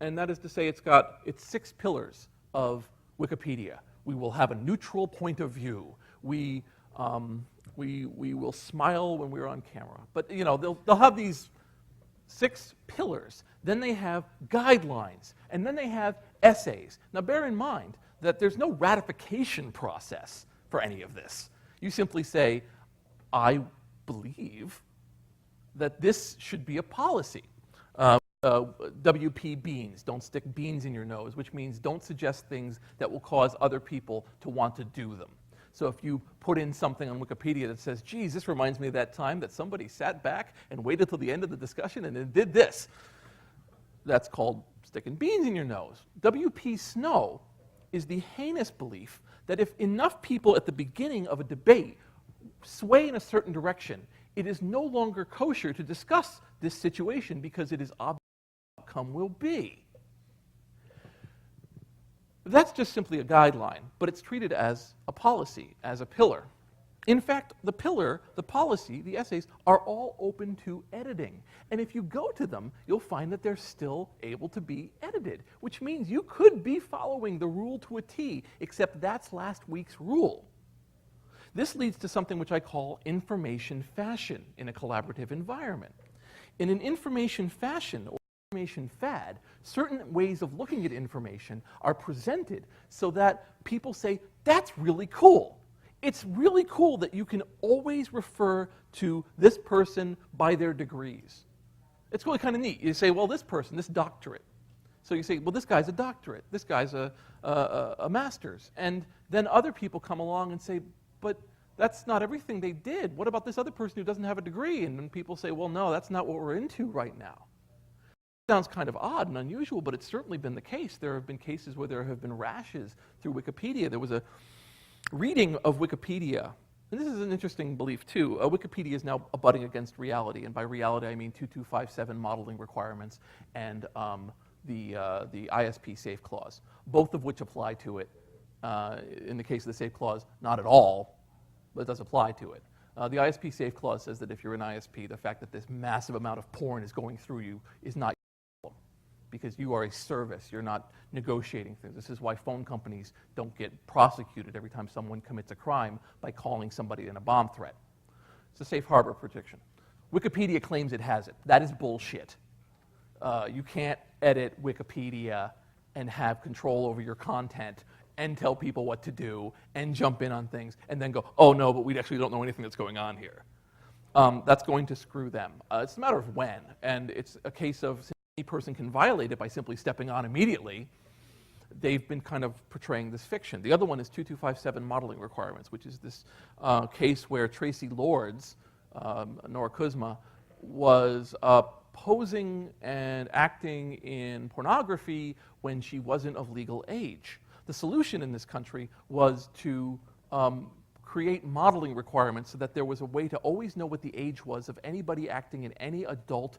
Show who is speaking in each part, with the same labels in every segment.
Speaker 1: and that is to say it's got its 6 pillars of Wikipedia. We will have a neutral point of view. We will smile when we're on camera. But you know, they'll have these 6 pillars. Then they have guidelines, and then they have essays. Now bear in mind that there's no ratification process for any of this. You simply say, I believe that this should be a policy. WP Beans, don't stick beans in your nose, which means don't suggest things that will cause other people to want to do them. So if you put in something on Wikipedia that says, geez, this reminds me of that time that somebody sat back and waited till the end of the discussion and then did this, that's called sticking beans in your nose. W.P. Snow is the heinous belief that if enough people at the beginning of a debate sway in a certain direction, it is no longer kosher to discuss this situation because it is obvious what the outcome will be. That's just simply a guideline, but it's treated as a policy, as a pillar. In fact, the pillar, the policy, the essays are all open to editing. And if you go to them, you'll find that they're still able to be edited, which means you could be following the rule to a T, except that's last week's rule. This leads to something which I call information fashion in a collaborative environment. In an information fashion or information fad, certain ways of looking at information are presented so that people say, that's really cool. It's really cool that you can always refer to this person by their degrees. It's really kind of neat. You say, well, this person, this doctorate. So you say, well, this guy's a doctorate. This guy's a master's. And then other people come along and say, but that's not everything they did. What about this other person who doesn't have a degree? And then people say, well, no, that's not what we're into right now. It sounds kind of odd and unusual, but it's certainly been the case. There have been cases where there have been rashes through Wikipedia. There was a reading of Wikipedia, and this is an interesting belief too. Wikipedia is now abutting against reality, and by reality I mean 2257 modeling requirements and the ISP safe clause, both of which apply to it. In the case of the safe clause, not at all, but it does apply to it. The ISP safe clause says that if you're an ISP, the fact that this massive amount of porn is going through you is not your problem, because you are a service. You're not negotiating things. This is why phone companies don't get prosecuted every time someone commits a crime by calling somebody in a bomb threat. It's a safe harbor protection. Wikipedia claims it has it. That is bullshit. You can't edit Wikipedia and have control over your content and tell people what to do and jump in on things and then go, oh no, but we actually don't know anything that's going on here. That's going to screw them. It's a matter of when, and it's a case of any person can violate it by simply stepping on immediately. They've been kind of portraying this fiction. The other one is 2257 modeling requirements, which is this case where Tracy Lords, Nora Kuzma, was posing and acting in pornography when she wasn't of legal age. The solution in this country was to create modeling requirements so that there was a way to always know what the age was of anybody acting in any adult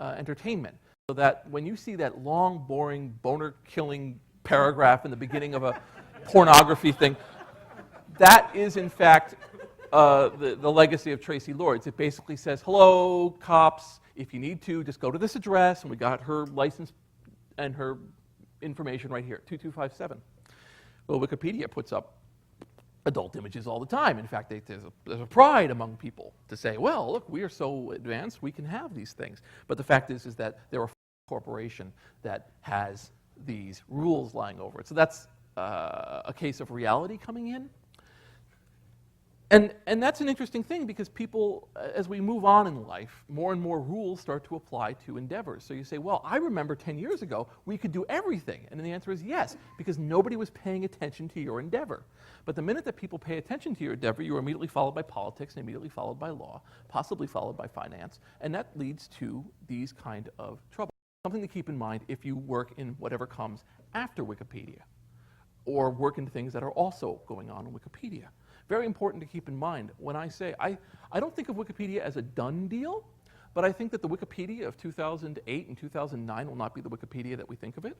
Speaker 1: entertainment. So that when you see that long, boring, boner-killing paragraph in the beginning of a pornography thing, that is in fact the legacy of Tracy Lords. It basically says, hello, cops, if you need to, just go to this address, and we got her license and her information right here, 2257. Well, Wikipedia puts up adult images all the time. In fact, there's a pride among people to say, well, look, we are so advanced, we can have these things. But the fact is that there are a corporation that has these rules lying over it. So that's a case of reality coming in. And that's an interesting thing because people, as we move on in life, more and more rules start to apply to endeavors. So you say, well, I remember 10 years ago we could do everything. And then the answer is yes, because nobody was paying attention to your endeavor. But the minute that people pay attention to your endeavor, you are immediately followed by politics and immediately followed by law, possibly followed by finance. And that leads to these kind of trouble. Something to keep in mind if you work in whatever comes after Wikipedia or work in things that are also going on in Wikipedia. Very important to keep in mind when I say, I don't think of Wikipedia as a done deal, but I think that the Wikipedia of 2008 and 2009 will not be the Wikipedia that we think of it.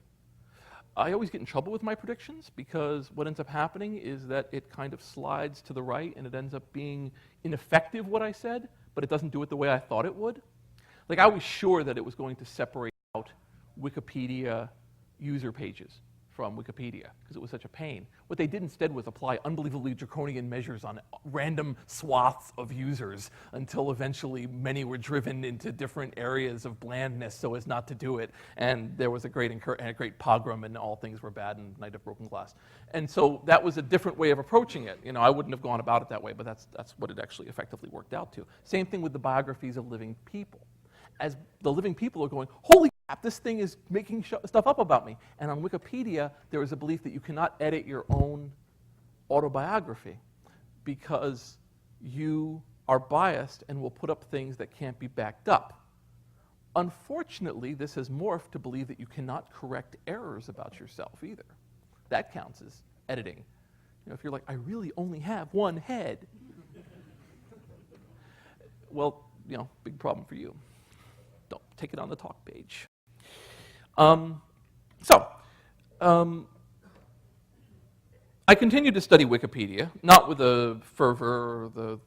Speaker 1: I always get in trouble with my predictions because what ends up happening is that it kind of slides to the right and it ends up being ineffective what I said, but it doesn't do it the way I thought it would. Like I was sure that it was going to separate out Wikipedia user pages from Wikipedia because it was such a pain. What they did instead was apply unbelievably draconian measures on random swaths of users until eventually many were driven into different areas of blandness so as not to do it. And there was a great pogrom and all things were bad and Night of Broken Glass. And so that was a different way of approaching it. You know, I wouldn't have gone about it that way, but that's what it actually effectively worked out to. Same thing with the biographies of living people. As the living people are going, holy crap, this thing is making stuff up about me. And on Wikipedia, there is a belief that you cannot edit your own autobiography because you are biased and will put up things that can't be backed up. Unfortunately, this has morphed to believe that you cannot correct errors about yourself either. That counts as editing. You know, if you're like, I really only have one head. Well, you know, big problem for you. Don't take it on the talk page. I continued to study Wikipedia, not with the fervor, the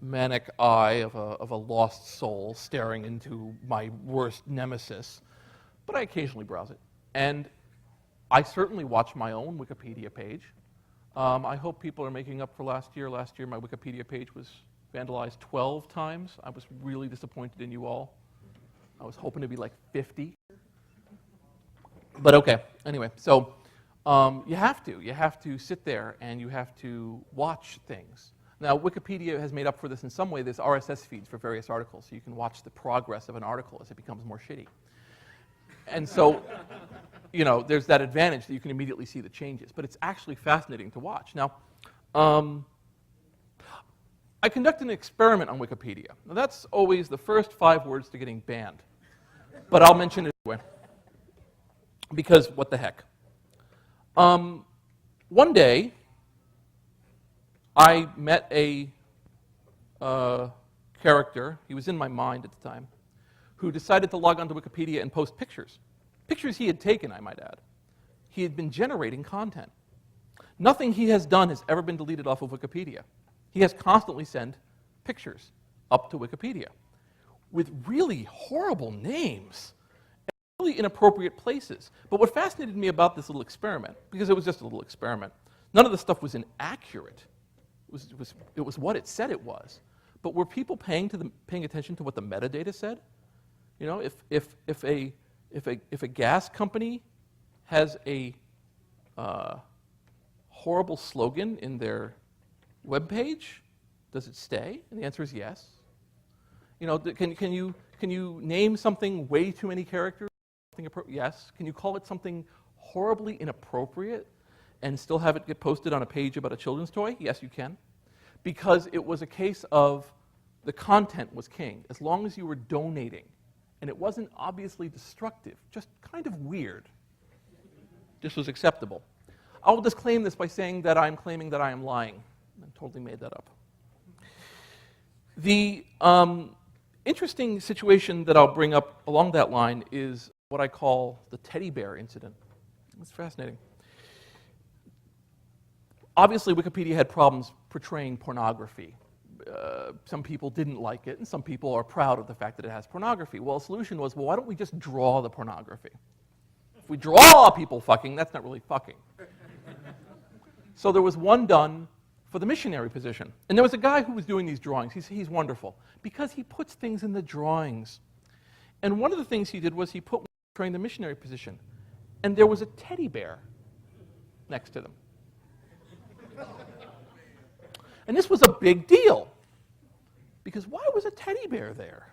Speaker 1: manic eye of a lost soul staring into my worst nemesis, but I occasionally browse it. And I certainly watch my own Wikipedia page. I hope people are making up for last year. Last year, my Wikipedia page was vandalized 12 times. I was really disappointed in you all. I was hoping to be like 50. But okay, anyway, so you have to sit there and you have to watch things. Now, Wikipedia has made up for this in some way. There's RSS feeds for various articles, so you can watch the progress of an article as it becomes more shitty. And so, you know, there's that advantage that you can immediately see the changes, but it's actually fascinating to watch. Now, I conducted an experiment on Wikipedia. Now, that's always the first 5 words to getting banned, but I'll mention it anyway. Because what the heck. One day, I met a character, he was in my mind at the time, who decided to log onto Wikipedia and post pictures. Pictures he had taken, I might add. He had been generating content. Nothing he has done has ever been deleted off of Wikipedia. He has constantly sent pictures up to Wikipedia with really horrible names. Really inappropriate places. But what fascinated me about this little experiment, because it was just a little experiment, none of the stuff was inaccurate. It was what it said it was. But were people paying attention to what the metadata said? You know, if a gas company has a horrible slogan in their web page, does it stay? And the answer is yes. You know, can you name something way too many characters? Yes. Can you call it something horribly inappropriate and still have it get posted on a page about a children's toy? Yes, you can. Because it was a case of the content was king. As long as you were donating, and it wasn't obviously destructive, just kind of weird, this was acceptable. I will disclaim this by saying that I'm claiming that I am lying. I totally made that up. The interesting situation that I'll bring up along that line is what I call the teddy bear incident. It's fascinating. Obviously, Wikipedia had problems portraying pornography. Some people didn't like it, and some people are proud of the fact that it has pornography. Well, the solution was, well, why don't we just draw the pornography? If we draw people fucking, that's not really fucking. So there was one done for the missionary position. And there was a guy who was doing these drawings. He's wonderful because he puts things in the drawings. And one of the things he did was he put portraying the missionary position, and there was a teddy bear next to them. And this was a big deal, because why was a teddy bear there?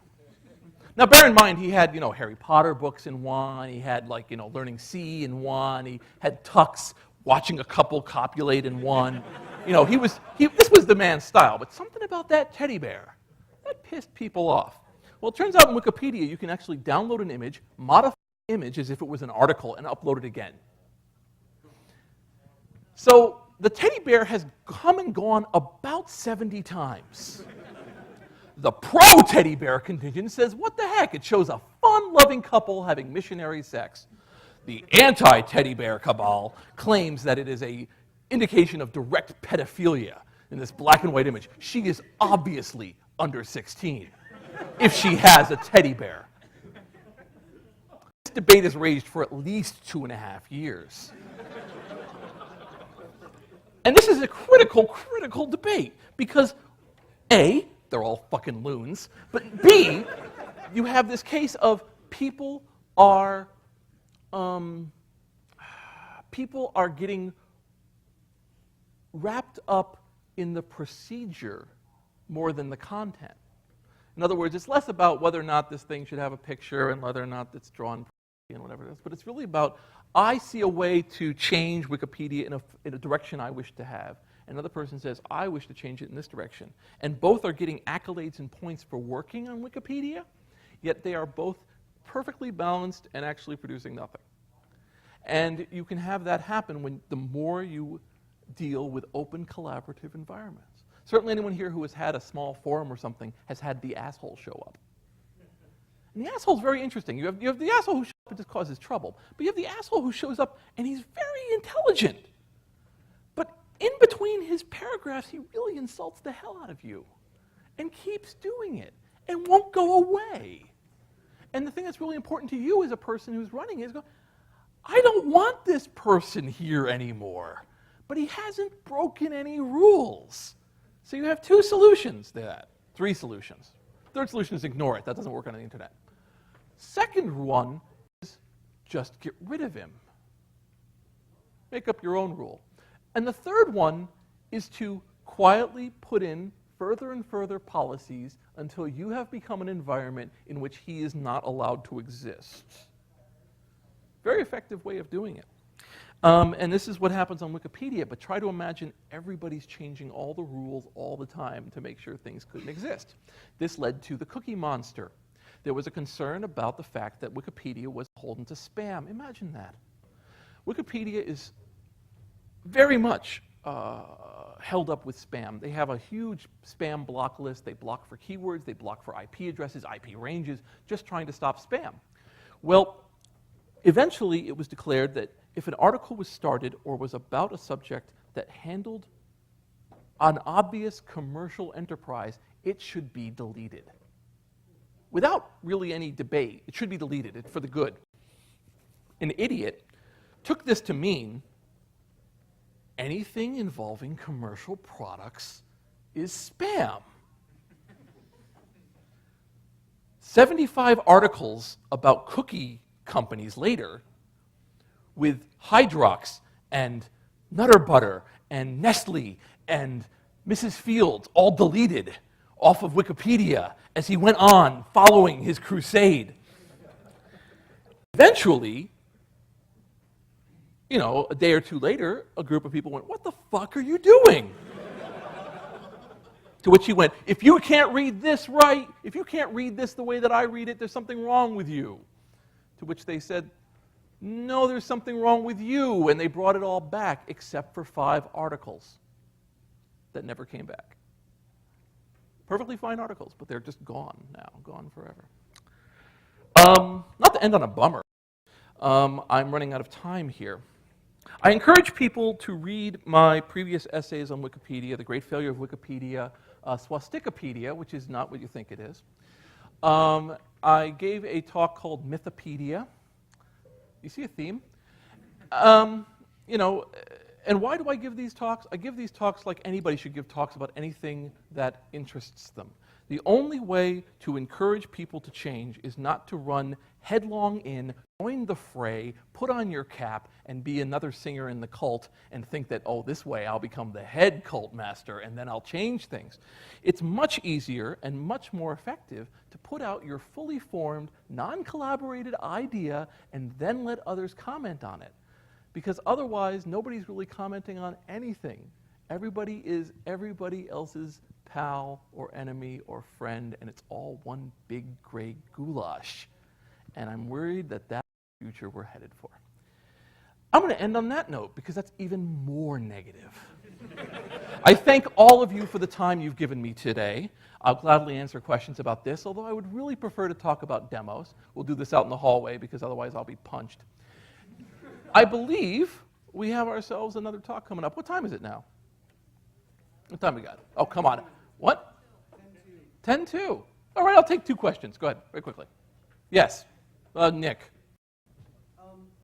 Speaker 1: Now, bear in mind, he had, Harry Potter books in one, he had, Learning C in one, he had Tux watching a couple copulate in one. This was the man's style, but something about that teddy bear, that pissed people off. Well, it turns out in Wikipedia, you can actually download an image, modify the image as if it was an article, and upload it again. So the teddy bear has come and gone about 70 times. The pro-teddy bear contingent says, what the heck? It shows a fun-loving couple having missionary sex. The anti-teddy bear cabal claims that it is an indication of direct pedophilia in this black and white image. She is obviously under 16 if she has a teddy bear. This debate has raged for at least 2.5 years. And this is a critical debate because A, they're all fucking loons, but B, you have this case of people are getting wrapped up in the procedure more than the content. In other words, it's less about whether or not this thing should have a picture and whether or not it's drawn and whatever it is, but it's really about, I see a way to change Wikipedia in a direction I wish to have. Another person says, I wish to change it in this direction. And both are getting accolades and points for working on Wikipedia, yet they are both perfectly balanced and actually producing nothing. And you can have that happen when the more you deal with open collaborative environments. Certainly anyone here who has had a small forum or something has had the asshole show up. And the asshole's very interesting. You have the asshole who shows up and just causes trouble, but you have the asshole who shows up and he's very intelligent. But in between his paragraphs, he really insults the hell out of you and keeps doing it and won't go away. And the thing that's really important to you as a person who's running is, I don't want this person here anymore, but he hasn't broken any rules. So you have 2 solutions to that, 3 solutions. Third solution is ignore it. That doesn't work on the internet. Second one is just get rid of him. Make up your own rule. And the third one is to quietly put in further and further policies until you have become an environment in which he is not allowed to exist. Very effective way of doing it. And this is what happens on Wikipedia, but try to imagine everybody's changing all the rules all the time to make sure things couldn't exist. This led to the Cookie Monster. There was a concern about the fact that Wikipedia was beholden to spam. Imagine that. Wikipedia is very much held up with spam. They have a huge spam block list. They block for keywords. They block for IP addresses, IP ranges, just trying to stop spam. Well, eventually it was declared that if an article was started or was about a subject that handled an obvious commercial enterprise, it should be deleted. Without really any debate, it should be deleted for the good. An idiot took this to mean anything involving commercial products is spam. 75 articles about cookie companies later, with Hydrox and Nutter Butter and Nestle and Mrs. Fields all deleted off of Wikipedia as he went on following his crusade. Eventually, a day or 2 later, a group of people went, "What the fuck are you doing?" To which he went, "If you can't read this right, if you can't read this the way that I read it, there's something wrong with you." To which they said, "No, there's something wrong with you." And they brought it all back except for 5 articles that never came back. Perfectly fine articles, but they're just gone now, gone forever. Not to end on a bummer. I'm running out of time here. I encourage people to read my previous essays on Wikipedia, The Great Failure of Wikipedia, Swastikapedia, which is not what you think it is. I gave a talk called Mythopedia. You see a theme? And why do I give these talks? I give these talks like anybody should give talks about anything that interests them. The only way to encourage people to change is not to run headlong in, join the fray, put on your cap, and be another singer in the cult and think that, oh, this way I'll become the head cult master and then I'll change things. It's much easier and much more effective to put out your fully formed, non-collaborated idea and then let others comment on it. Because otherwise, nobody's really commenting on anything. Everybody is everybody else's pal or enemy or friend, and it's all one big gray goulash. And I'm worried that that's the future we're headed for. I'm going to end on that note because that's even more negative. I thank all of you for the time you've given me today. I'll gladly answer questions about this, although I would really prefer to talk about demos. We'll do this out in the hallway because otherwise I'll be punched. I believe we have ourselves another talk coming up. What time is it now? What time we got? Oh, come on. What? 10-2. All right, I'll take 2 questions. Go ahead, very quickly. Yes, Nick.